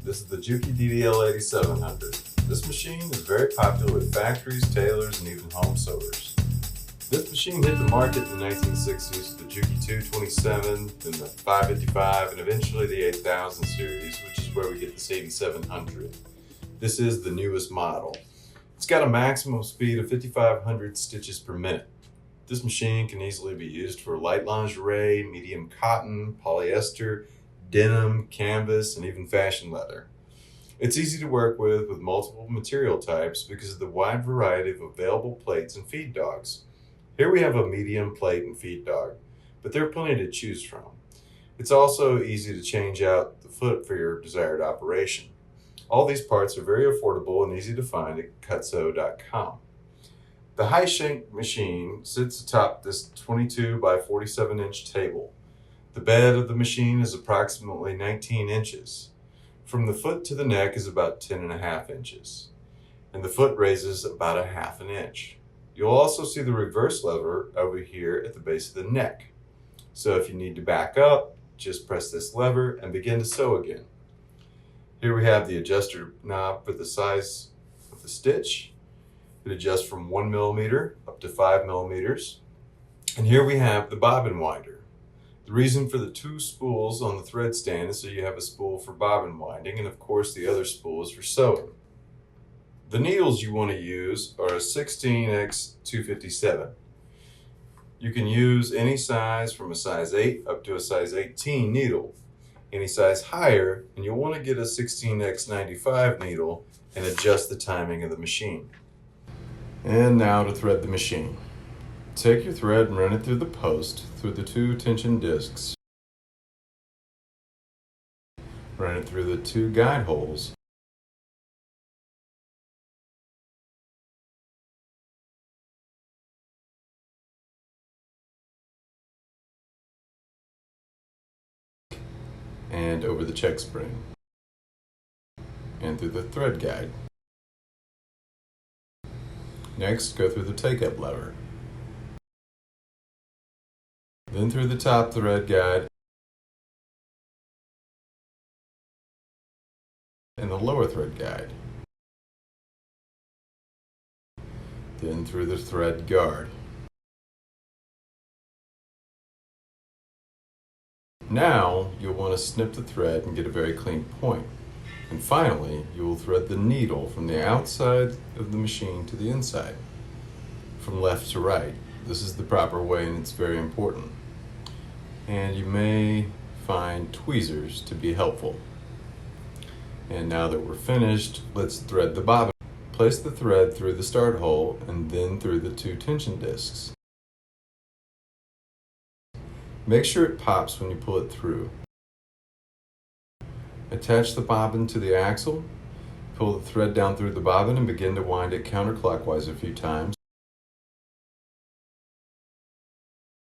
This is the Juki DDL 8700. This machine is very popular with factories, tailors, and even home sewers. This machine hit the market in the 1960s with the Juki 227, then the 555, and eventually the 8000 series, which is where we get this 8700. This is the newest model. It's got a maximum speed of 5,500 stitches per minute. This machine can easily be used for light lingerie, medium cotton, polyester, denim, canvas, and even fashion leather. It's easy to work with multiple material types because of the wide variety of available plates and feed dogs. Here we have a medium plate and feed dog, but there are plenty to choose from. It's also easy to change out the foot for your desired operation. All these parts are very affordable and easy to find at cutsew.com. The high shank machine sits atop this 22 by 47 inch table. The bed of the machine is approximately 19 inches. From the foot to the neck is about 10.5 inches, and the foot raises about 1/2 inch. You'll also see the reverse lever over here at the base of the neck. So if you need to back up, just press this lever and begin to sew again. Here we have the adjuster knob for the size of the stitch. It adjusts from 1 millimeter up to 5 millimeters. And here we have the bobbin winder. The reason for the 2 spools on the thread stand is so you have a spool for bobbin winding, and of course the other spool is for sewing. The needles you want to use are a 16x257. You can use any size from a size 8 up to a size 18 needle. Any size higher, and you'll want to get a 16x95 needle and adjust the timing of the machine. And now to thread the machine. Take your thread and run it through the post through the 2 tension discs. Run it through the 2 guide holes. And over the check spring. And through the thread guide. Next, go through the take-up lever. Then through the top thread guide and the lower thread guide. Then through the thread guard. Now you'll want to snip the thread and get a very clean point. And finally, you will thread the needle from the outside of the machine to the inside, from left to right. This is the proper way, and it's very important. And you may find tweezers to be helpful. And now that we're finished, let's thread the bobbin. Place the thread through the start hole and then through the 2 tension discs. Make sure it pops when you pull it through. Attach the bobbin to the axle, pull the thread down through the bobbin and begin to wind it counterclockwise a few times.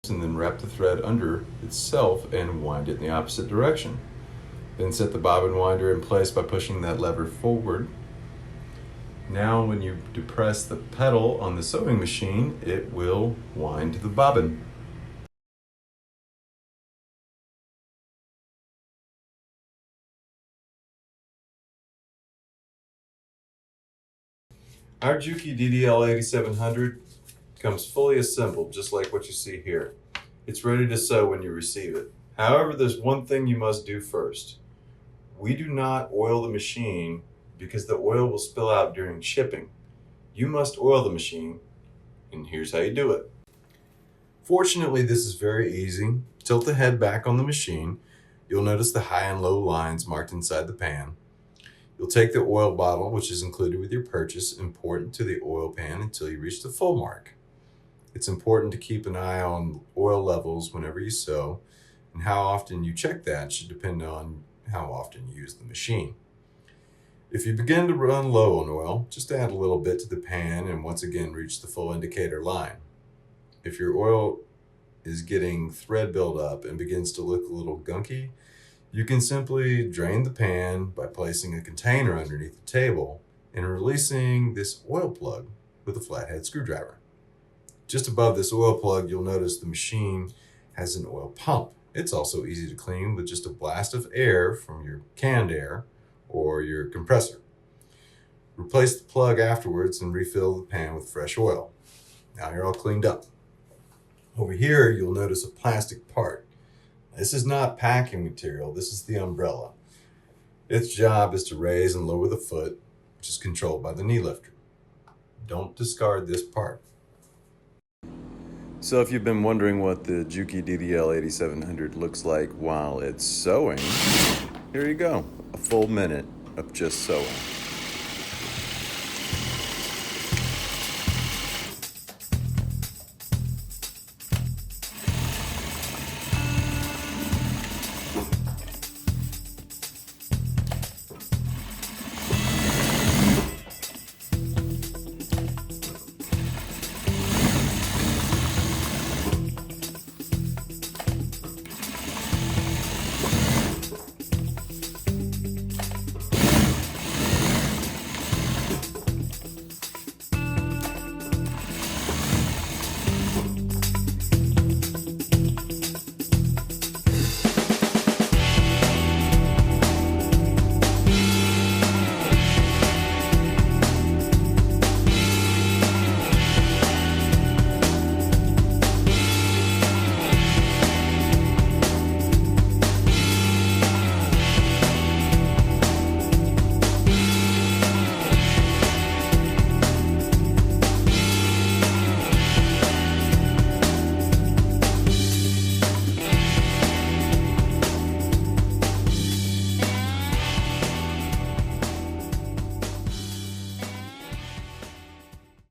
And then wrap the thread under itself and wind it in the opposite direction. Then set the bobbin winder in place by pushing that lever forward. Now when you depress the pedal on the sewing machine, it will wind the bobbin. Our Juki DDL 8700 comes fully assembled, just like what you see here. It's ready to sew when you receive it. However, there's one thing you must do first. We do not oil the machine because the oil will spill out during shipping. You must oil the machine, and here's how you do it. Fortunately, this is very easy. Tilt the head back on the machine. You'll notice the high and low lines marked inside the pan. You'll take the oil bottle, which is included with your purchase, and pour it into the oil pan until you reach the full mark. It's important to keep an eye on oil levels whenever you sew, and how often you check that should depend on how often you use the machine. If you begin to run low on oil, just add a little bit to the pan and once again reach the full indicator line. If your oil is getting thread buildup and begins to look a little gunky, you can simply drain the pan by placing a container underneath the table and releasing this oil plug with a flathead screwdriver. Just above this oil plug, you'll notice the machine has an oil pump. It's also easy to clean with just a blast of air from your canned air or your compressor. Replace the plug afterwards and refill the pan with fresh oil. Now you're all cleaned up. Over here, you'll notice a plastic part. This is not packing material, this is the umbrella. Its job is to raise and lower the foot, which is controlled by the knee lifter. Don't discard this part. So if you've been wondering what the Juki DDL 8700 looks like while it's sewing, here you go, a full minute of just sewing.